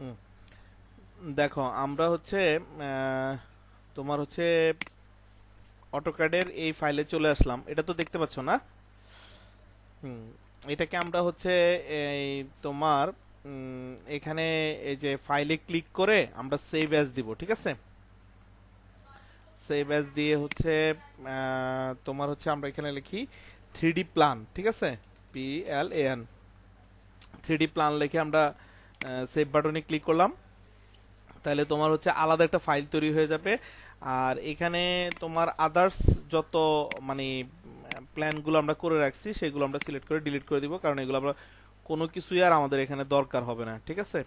হুম, দেখো আমরা হচ্ছে তোমার হচ্ছে অটোক্যাডের এই ফাইলে চলে আসলাম, এটা তো দেখতে পাচ্ছ না? হুম, এটাকে আমরা হচ্ছে এই তোমার এখানে এই যে ফাইলে ক্লিক করে আমরা সেভ অ্যাজ দিব, ঠিক আছে? সেভ অ্যাজ দিয়ে হচ্ছে তোমার হচ্ছে আমরা এখানে লিখি 3D প্ল্যান, ঠিক আছে? PLAN, 3D প্ল্যান লিখে আমরা সেভ বাটনে ক্লিক করলাম। তাহলে তোমার হচ্ছে আলাদা একটা ফাইল তৈরি হয়ে যাবে। আর এখানে তোমার আদার্স যত মানে প্ল্যানগুলো আমরা করে রাখছি সেগুলো আমরা সিলেক্ট করে ডিলিট করে দিব, কারণ এগুলো আমরা কোনো কিছুই আর আমাদের এখানে দরকার হবে না, ঠিক আছে?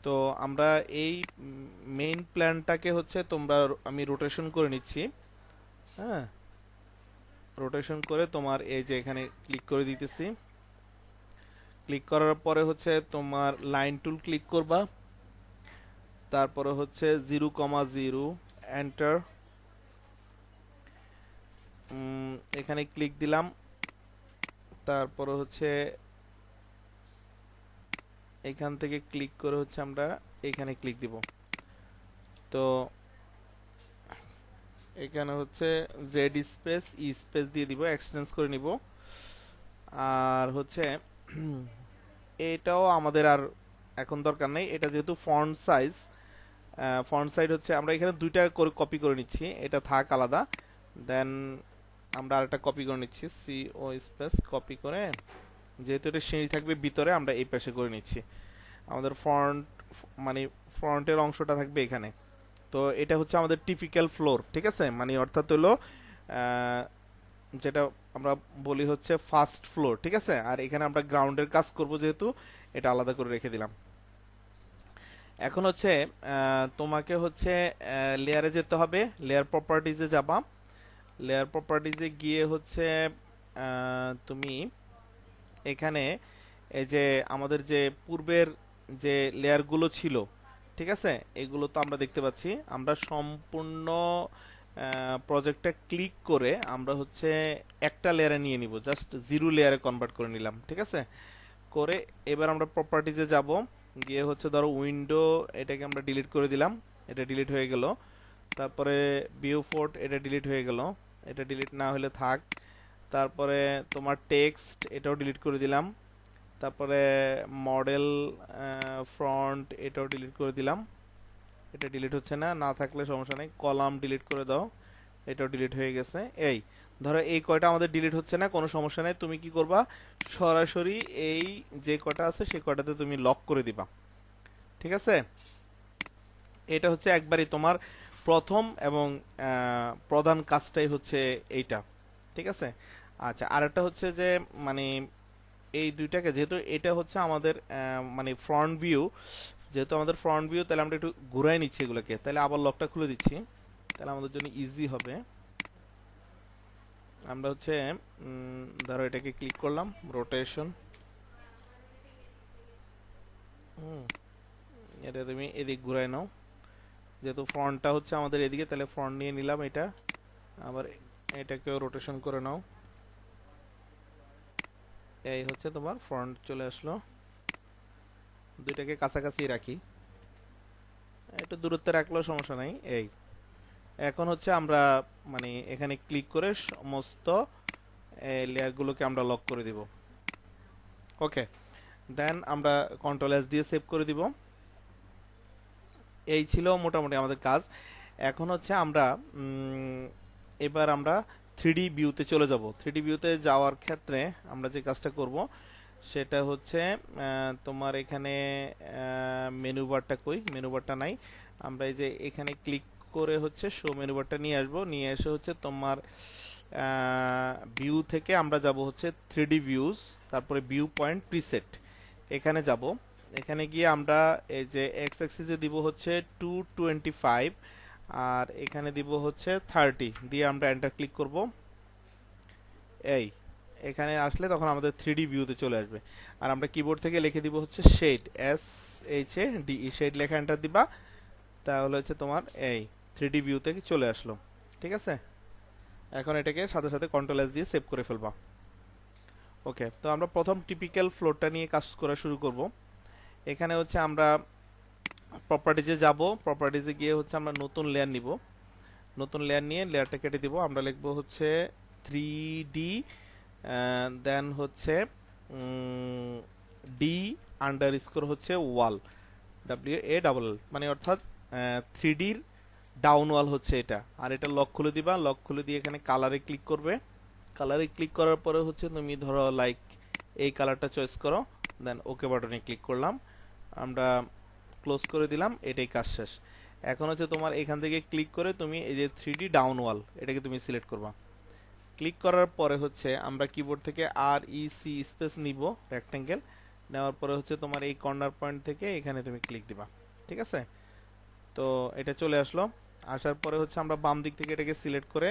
তো আমরা এই মেইন প্ল্যানটাকে হচ্ছে আমি রোটেশন করে নিচ্ছি। হ্যাঁ, রোটেশন করে তোমার এই যে এখানে ক্লিক করে দিতেছি। ক্লিক করার পরে হচ্ছে তোমার লাইন টুল ক্লিক করবা, তারপরে হচ্ছে 0,0 এন্টার, এখানে ক্লিক দিলাম। তারপরে হচ্ছে এখান থেকে ক্লিক করে হচ্ছে আমরা এখানে ক্লিক দিব। তো এখানে হচ্ছে জেড স্পেস ই স্পেস দিয়ে দিব, এক্সটেন্স করে নিব। আর হচ্ছে এটাও আমাদের আর এখন দরকার নেই, এটা যেহেতু ফন্ট সাইজ হচ্ছে আমরা এখানে দুইটা করে কপি করে নিচ্ছি, এটা থাক আলাদা। দেন আমরা আরেকটা কপি করে নিচ্ছি, CO স্পেস কপি করে, যেহেতু এটা সিঁড়ি থাকবে ভিতরে আমরা এই পাশে করে নিচ্ছি। আমাদের মানে ফ্রন্টের অংশটা থাকবে এখানে। তো এটা হচ্ছে আমাদের টিপিক্যাল ফ্লোর, ঠিক আছে? মানে অর্থাৎ হলো যেটা আমরা বলি হচ্ছে ফার্স্ট ফ্লোর, ঠিক আছে? আর এখানে আমরা গ্রাউন্ডের কাজ করব, যেহেতু এটা আলাদা করে রেখে দিলাম। এখন হচ্ছে তোমাকে হচ্ছে লেয়ারে যেতে হবে, লেয়ার প্রপার্টিজে যাবা। লেয়ার প্রপার্টিজে গিয়ে হচ্ছে তুমি এখানে এই যে আমাদের যে পূর্বের যে লেয়ারগুলো ছিল, ঠিক আছে, এগুলো তো আমরা দেখতে পাচ্ছি। আমরা সম্পূর্ণ প্রজেক্টটা ক্লিক করে আমরা হচ্ছে একটা লেয়ারে নিয়ে নিব, জাস্ট 0 লেয়ারে কনভার্ট করে নিলাম, ঠিক আছে? করে এবার আমরা প্রপার্টিজে যাব, গিয়ে হচ্ছে ধরো উইন্ডো, এটাকে আমরা ডিলিট করে দিলাম, এটা ডিলিট হয়ে গেল। তারপরে ভিউ ফোর্ট, এটা ডিলিট হয়ে গেল, এটা ডিলিট না হলে থাক। তারপরে তোমার টেক্সট, এটাও ডিলিট করে দিলাম। তারপরে মডেল ফ্রন্ট, এটাও ডিলিট করে দিলাম, এটা ডিলিট হচ্ছে না, না থাকলে সমস্যা নেই। কলাম ডিলিট করে দাও, এটাও ডিলিট হয়ে গেছে। এই ধরো এই কয়টা আমাদের ডিলিট হচ্ছে না, কোনো সমস্যা নেই। তুমি কি করবা, সরাসরি এই যে কয়টা আছে সেই কয়টাতে তুমি লক করে দিবা, ঠিক আছে? এটা হচ্ছে একবারই তোমার প্রথম এবং প্রধান কাজটাই হচ্ছে এইটা, ঠিক আছে? আচ্ছা, আরেকটা হচ্ছে যে মানে এই দুইটাকে, যেহেতু এটা হচ্ছে আমাদের মানে ফ্রন্ট ভিউ, যেহেতু আমাদের ফ্রন্ট ভিউ, তাহলে আমরা একটু ঘুরাই নিচ্ছি এগুলোকে, তাহলে আবার লকটা খুলে দিচ্ছি, তাহলে আমাদের জন্য ইজি হবে। আমরা হচ্ছে ধরো এটাকে ক্লিক করলাম, রোটেশন, এটা তুমি এদিক ঘুরাই নাও। যেহেতু ফ্রন্টটা হচ্ছে আমাদের এদিকে, তাহলে ফ্রন্ট নিয়ে নিলাম এটা। আবার এটাকেও রোটেশন করে নাও, এই হচ্ছে তোমার ফ্রন্ট চলে আসলো। দুইটাকে কাছাকাছি রাখি, একটু দূরত্বে রাখলেও সমস্যা নাই। এই এখন হচ্ছে আমরা মানে এখানে ক্লিক করে সমস্ত লেয়ারগুলোকে আমরা লক করে দিব। ওকে, দেন আমরা কন্ট্রোল এস দিয়ে সেভ করে দিব। এই ছিল মোটামুটি আমাদের কাজ। এখন হচ্ছে আমরা এবার আমরা 3D ভিউতে চলে যাব। 3D ভিউতে যাওয়ার ক্ষেত্রে আমরা যে কাজটা করব সেটা হচ্ছে তোমার এখানে মেনু বারটা কই, মেনু বারটা নাই। আমরা এই যে এখানে ক্লিক করে হচ্ছে শো মেনু বারটা নিয়ে আসবো, নিয়ে এসে হচ্ছে তোমার ভিউ থেকে আমরা যাব হচ্ছে 3D ভিউজ, তারপরে ভিউ পয়েন্ট প্রিসেট, এখানে যাব। এখানে গিয়ে আমরা এই যে এক্স অ্যাক্সিসে দিব হচ্ছে 225, আর এখানে দিব হচ্ছে 30, দিয়ে আমরা এন্টার ক্লিক করব। এই এখানে আসলে তখন আমাদের 3D ভিউতে চলে আসবে। আর আমরা কিবোর্ড থেকে লিখে দিব হচ্ছে শেড, SHADE, শেড লেখা এন্টার দিবা, তাহলে হচ্ছে তোমার এই 3D ভিউতে চলে আসলো, ঠিক আছে? এখন এটাকে সাথে সাথে কন্ট্রোল এস দিয়ে সেভ করে ফেলবা। ওকে, তো আমরা প্রথম টিপিক্যাল ফ্লোরটা নিয়ে কাজ করা শুরু করব। এখানে হচ্ছে আমরা প্রপার্টিজে যাব, প্রপার্টিজে গিয়ে হচ্ছে আমরা নতুন লেয়ার নিব, নতুন লেয়ার নিয়ে লেয়ারটা কেটে দিব, আমরা লিখবো হচ্ছে 3D, দেন হচ্ছে ডি আন্ডার স্কোর হচ্ছে ওয়াল, WALL, মানে অর্থাৎ 3Dর ডাউন ওয়াল হচ্ছে এটা। আর এটা লক খুলে দিবা, লক খুলে দিয়ে এখানে কালারে ক্লিক করবে, কালারে ক্লিক করার পরে হচ্ছে তুমি ধরো লাইক এই কালারটা চয়েস করো, দেন ওকে বাটনে ক্লিক করলাম, আমরা ক্লোজ করে দিলাম, এটাই কাজ শেষ। এখন হচ্ছে তোমার এখান থেকে ক্লিক করে তুমি এই যে 3D ডাউন ওয়াল এটাকে তুমি সিলেক্ট করবা। ক্লিক করার পরে হচ্ছে আমরা কিবোর্ড থেকে REC স্পেস নিব, রেক্টেঙ্গেল নেওয়ার পরে হচ্ছে তোমার এই কর্নার পয়েন্ট থেকে এখানে তুমি ক্লিক দিবা, ঠিক আছে? তো এটা চলে আসলো, আসার পরে হচ্ছে আমরা বাম দিক থেকে এটাকে সিলেক্ট করে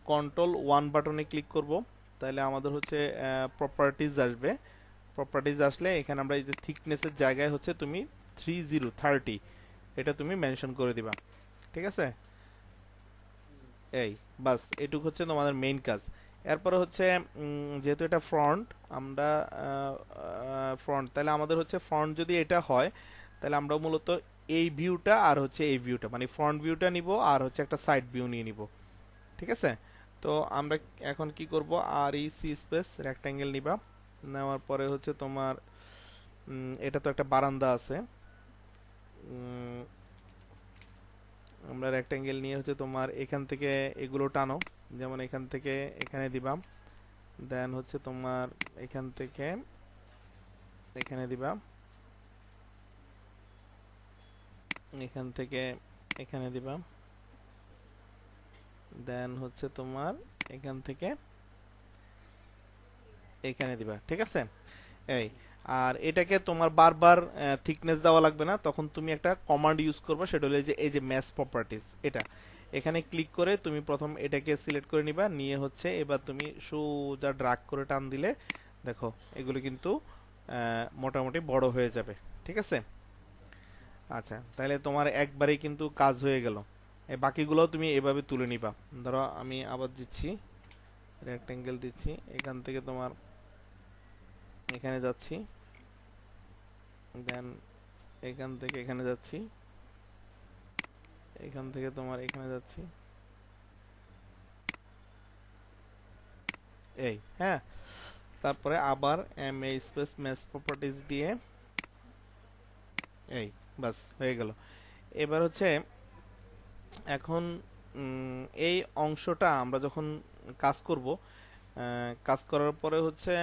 Ctrl 1 বাটনে ক্লিক করব, তাহলে আমাদের হচ্ছে প্রপার্টিজ আসবে। প্রপার্টিজ আসলে এখানে আমরা এই যে থিকনেসের জায়গায় হচ্ছে তুমি 30 এটা তুমি মেনশন করে দিবা, ঠিক আছে? এই বাস এটুক হচ্ছে তোমাদের মেইন কাজ। এরপরে হচ্ছে যেহেতু এটা ফ্রন্ট, আমরা ফ্রন্ট, তাহলে আমাদের হচ্ছে ফ্রন্ট যদি এটা হয় তাহলে আমরা মূলত এই ভিউটা আর হচ্ছে এই ভিউটা, মানে ফ্রন্ট ভিউটা নিব আর হচ্ছে একটা সাইড ভিউ নিয়ে নিব, ঠিক আছে? তো আমরা এখন কি করব, REC স্পেস রেক্ট্যাঙ্গেল নিবা, নেওয়ার পরে হচ্ছে তোমার এটা তো একটা বারান্দা আছে, আমরা রেক্ট্যাঙ্গেল নিয়ে হচ্ছে তোমার এখান থেকে এগুলো টানো, যেমন এখান থেকে এখানে দিবা, দেন হচ্ছে তোমার এখান থেকে এখানে দিবা, এখান থেকে এখানে দিবা, দেন হচ্ছে তোমার এখান থেকে এখানে দিবা, ঠিক আছে? এই আর এটাকে তোমার বারবার থিকনেস দেওয়া লাগবে না, তখন তুমি একটা কমান্ড ইউজ করবে, সেটা হলো এই যে ম্যাচ প্রপার্টিজ, এটা এখানে ক্লিক করে তুমি প্রথম এটাকে সিলেক্ট করে নিবা, নিয়ে হচ্ছে এবার তুমি সোজা ড্রাগ করে টান দিলে দেখো এগুলো কিন্তু মোটামুটি বড় হয়ে যাবে, ঠিক আছে? আচ্ছা, তাহলে তোমার একবারেই কিন্তু কাজ হয়ে গেল। এই বাকিগুলোও তুমি এভাবে তুলে নিবা। ধরো আমি আবার দিচ্ছি, রেক্টেঙ্গেল দিচ্ছি, এখান থেকে তোমার এখানে যাচ্ছি, দেন এখান থেকে এখানে যাচ্ছি, এখান থেকে তোমার এখানে যাচ্ছি, এই হ্যাঁ, তারপরে আবার MA স্পেস ম্যাচ প্রপার্টিজ দিয়ে এই বাস হয়ে গেল। এবার হচ্ছে এখন এই অংশটা আমরা যখন কাজ করব, কাজ করার পরে হচ্ছে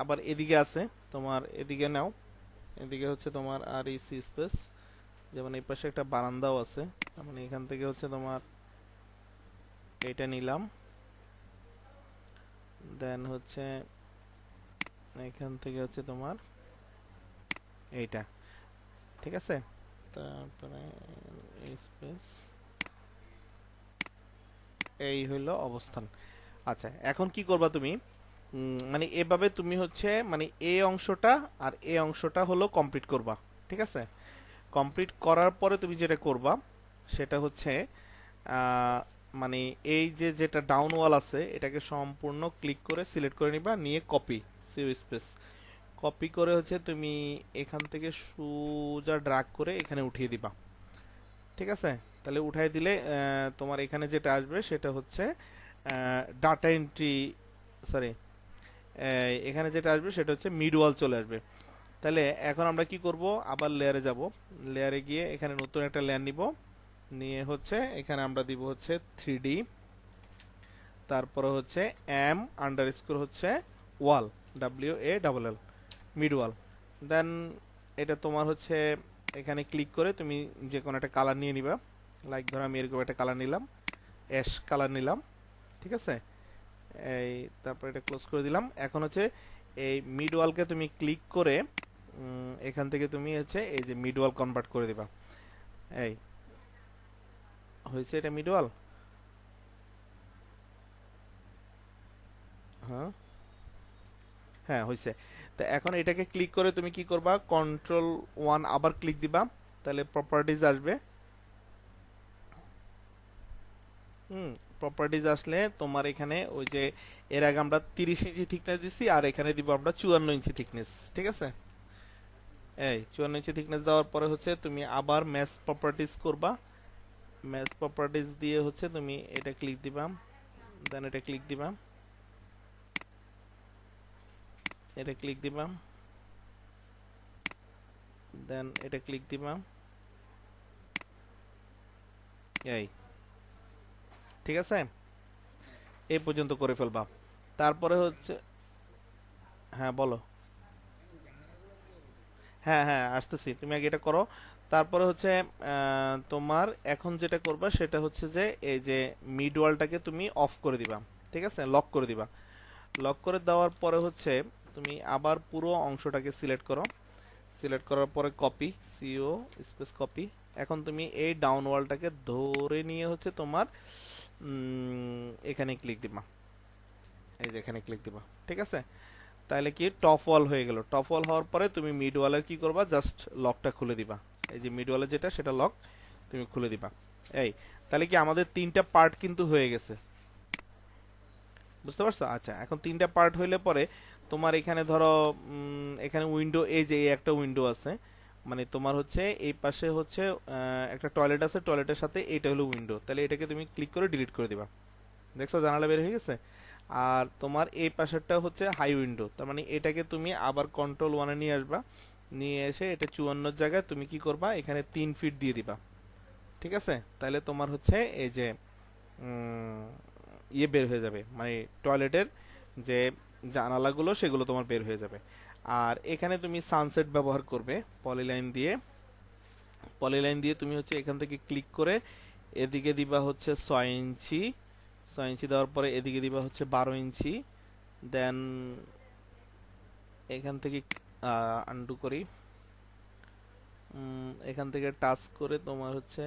আবার এদিকে আছে তোমার, এদিকে নাও, এদিকে হচ্ছে তোমার REC স্পেস, যেমন এই পাশে একটা বারান্দাও আছে, মানে এখান থেকে হচ্ছে তোমার এটা নিলাম, দেন হচ্ছে এখান থেকে হচ্ছে তোমার এইটা, ঠিক আছে? তারপরে এই স্পেস, এই হইলো অবস্থান। আচ্ছা, এখন কি করবা তুমি, মানে এভাবে তুমি হচ্ছে মানে এই অংশটা আর এই অংশটা হলো কমপ্লিট করবা, ঠিক আছে? কমপ্লিট করার পরে তুমি যেটা করবা সেটা হচ্ছে আহ, মানে এই যে যেটা ডাউন ওয়াল আছে এটাকে সম্পূর্ণ ক্লিক করে সিলেক্ট করে নিবা, নিয়ে কপি, সিও স্পেস কপি করে হচ্ছে তুমি এখান থেকে সোজা ড্রাগ করে এখানে উঠিয়ে দিবা, ঠিক আছে? তাহলে উঠাই দিলে তোমার এখানে যেটা আসবে সেটা হচ্ছে ডাটা এন্ট্রি, সরি, এখানে যেটা আসবে সেটা হচ্ছে মিড ওয়াল চলে আসবে। তাহলে এখন আমরা কি করব, আবার লেয়ারে যাব, লেয়ারে গিয়ে এখানে নতুন একটা লেয়ার নিব, নিয়ে হচ্ছে এখানে আমরা দিব হচ্ছে 3D, তারপরে হচ্ছে M আন্ডারস্কোর হচ্ছে ওয়াল, WALL, মিড ওয়াল। দেন এটা তোমার হচ্ছে এখানে ক্লিক করে তুমি যে কোনো একটা কালার নিয়ে নিবা, লাইক ধরো আমি এরকম একটা কালার নিলাম, অ্যাশ কালার নিলাম, ঠিক আছে? এই তারপর এটা ক্লোজ করে দিলাম। এখন হচ্ছে এই মিড ওয়ালকে তুমি ক্লিক করে এখান থেকে তুমি হচ্ছে এই যে মিড ওয়াল কনভার্ট করে দিবা। এই হয়েছে, এটা মিড ওয়াল, হ্যাঁ হ্যাঁ হয়েছে। তো এখন এটাকে ক্লিক করে তুমি কি করবা, Ctrl 1 আবার ক্লিক দিবা, তাহলে প্রপার্টিজ আসবে। হুম, প্রপার্টিজ আসলে তোমার এখানে ওই যে এর আগে আমরা 30 ইঞ্চি থিকনেস দিছি আর এখানে দিব আমরা 54 ইঞ্চি থিকনেস, ঠিক আছে? এই 54 ইঞ্চি থিকনেস দেওয়ার পরে হচ্ছে তুমি আবার ম্যাচ প্রপার্টিজ করবা। ম্যাচ প্রপার্টিজ দিয়ে হচ্ছে তুমি এটা ক্লিক দিবা, দেন এটা ক্লিক দিবা, এটা ক্লিক দিবা, দেন এটা ক্লিক দিবা। এই ঠিক আছে, এই পর্যন্ত করে ফেলবা। তারপরে হচ্ছে, হ্যাঁ বলো। হ্যাঁ হ্যাঁ আসতেছি, তুমি আগে এটা করো। তারপরে হচ্ছে তোমার এখন যেটা করবা সেটা হচ্ছে যে এই যে মিড ওয়ালটাকে তুমি অফ করে দিবা, ঠিক আছে, লক করে দিবা। লক করে দেওয়ার পরে হচ্ছে তুমি আবার পুরো অংশটাকে সিলেক্ট করো। সিলেক্ট করার পরে কপি, সিও স্পেস কপি। এখন তুমি এই ডাউন ওয়ালটাকে ধরে নিয়ে হচ্ছে তোমার এখানে ক্লিক দিবা, এই যে এখানে ক্লিক দিবা, ঠিক আছে। তাহলে কি টপ ওয়াল হয়ে গেল। টপ ওয়াল হওয়ার পরে তুমি মিড ওয়ালের কি করবা, জাস্ট লকটা খুলে দিবা। এই যে মিড ওয়ালের যেটা সেটা লক তুমি খুলে দিবা। এই তাহলে কি আমাদের তিনটা পার্ট কিন্তু হয়ে গেছে, বুঝতে পারছো? আচ্ছা এখন তিনটা পার্ট হইলে পরে তোমার এখানে ধরো এখানে উইন্ডো, এই যে এই একটা উইন্ডো আছে, মানে তোমার হচ্ছে এই পাশে হচ্ছে একটা টয়লেট আছে, টয়লেটের সাথে এইটা হলো উইন্ডো, তাহলে এটাকে তুমি ক্লিক করে ডিলিট করে দিবা। দেখছো জানালা বের হয়ে গেছে। আর তোমার এই পাশেরটা হচ্ছে হাই উইন্ডো, তার মানে এটাকে তুমি আবার কন্ট্রোল ওয়ানে নিয়ে আসবা। নিয়ে এসে এটা 54 জায়গায় তুমি কি করবা, এখানে 3 ফিট দিয়ে দিবা, ঠিক আছে। তাহলে তোমার হচ্ছে এই যে ইয়ে বের হয়ে যাবে, মানে টয়লেটের যে জানালাগুলো সেগুলো তোমার বের হয়ে যাবে। আর এখানে তুমি সানসেট ব্যবহার করবে পলিলাইন দিয়ে। পলিলাইন দিয়ে তুমি হচ্ছে এখান থেকে ক্লিক করে এদিকে দিবা হচ্ছে 6 ইঞ্চি। 6 ইঞ্চি দেওয়ার পরে এদিকে দিবা হচ্ছে 12 ইঞ্চি। দেন এখান থেকে আন্ডু করি, এখান থেকে টাচ করে তোমার হচ্ছে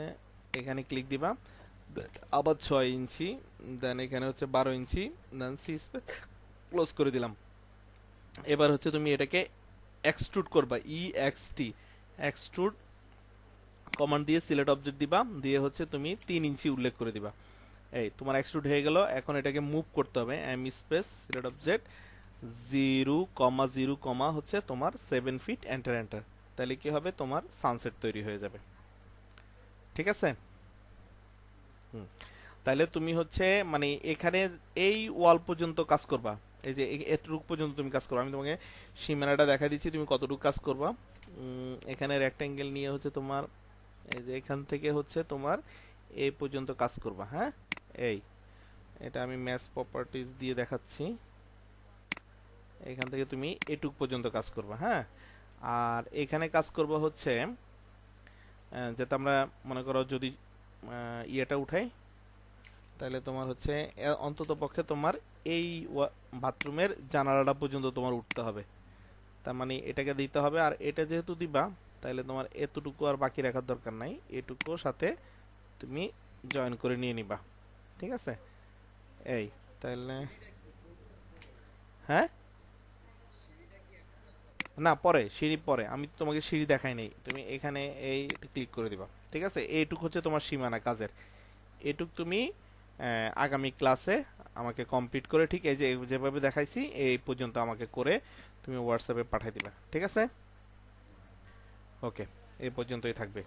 এখানে ক্লিক দিবা, আবার 6 ইঞ্চি, দেন এখানে হচ্ছে 12 ইঞ্চি, দেন সি স্পেস ক্লোজ করে দিলাম। এবার হচ্ছে তুমি এটাকে এক্সট্রুড করবা, EXT এক্সট্রুড কমান্ড দিয়ে সিলেক্ট অবজেক্ট দিবা, দিয়ে হচ্ছে তুমি 3 ইঞ্চি উল্লেখ করে দিবা। এই তোমার এক্সট্রুড হয়ে গেল। এখন এটাকে মুভ করতে হবে, এম স্পেস সিলেক্ট অবজেক্ট 0,0, হচ্ছে তোমার 7 ফিট, এন্টার এন্টার। তাহলে কি হবে, তোমার সানসেট তৈরি হয়ে যাবে, ঠিক আছে। হুম, তাহলে তুমি হচ্ছে মানে এখানে এই ওয়াল পর্যন্ত কাজ করবা, এই যে এতটুকু পর্যন্ত তুমি কাজ করবা। আমি তোমাকে সীমানাটা দেখা দিচ্ছি, তুমি কতটুকু কাজ করবা। এখানে রেক্টেঙ্গেল নিয়ে হচ্ছে তোমার এই যে এখান থেকে হচ্ছে তোমার এই পর্যন্ত কাজ করবা। হ্যাঁ, এই এটা আমি ম্যাচ প্রপার্টিজ দিয়ে দেখাচ্ছি। এখান থেকে তুমি এটুক পর্যন্ত কাজ করবা। হ্যাঁ, আর এখানে কাজ করবা হচ্ছে যাতে আমরা মনে করো যদি ইয়েটা উঠাই, তাহলে তোমার হচ্ছে অন্তত পক্ষে তোমার এই বাথরুমের জানালাটা পর্যন্ত তোমার উঠতে হবে, তার মানে এটাকে দিতে হবে। আর এটা যেহেতু দিবা, তাহলে তোমার এতটুকু আর বাকি রাখার দরকার নাই, এটুকু সাথে তুমি জয়েন করে নিয়ে নিবা, ঠিক আছে। এই তাহলে হ্যাঁ, না পরে সিঁড়ি পরে, আমি তো তোমাকে সিঁড়ি দেখাই নাই, তুমি এখানে এই ক্লিক করে দিবা, ঠিক আছে। এইটুক হচ্ছে তোমার সীমানা কাজের। এটুক তুমি আগামী ক্লাসে আমাকে কমপ্লিট করে ঠিক এই যে যেভাবে দেখাইছি এই পর্যন্ত আমাকে করে তুমি হোয়াটসঅ্যাপে পাঠিয়ে দিবা, ঠিক আছে। ওকে, এই পর্যন্তই থাকবে।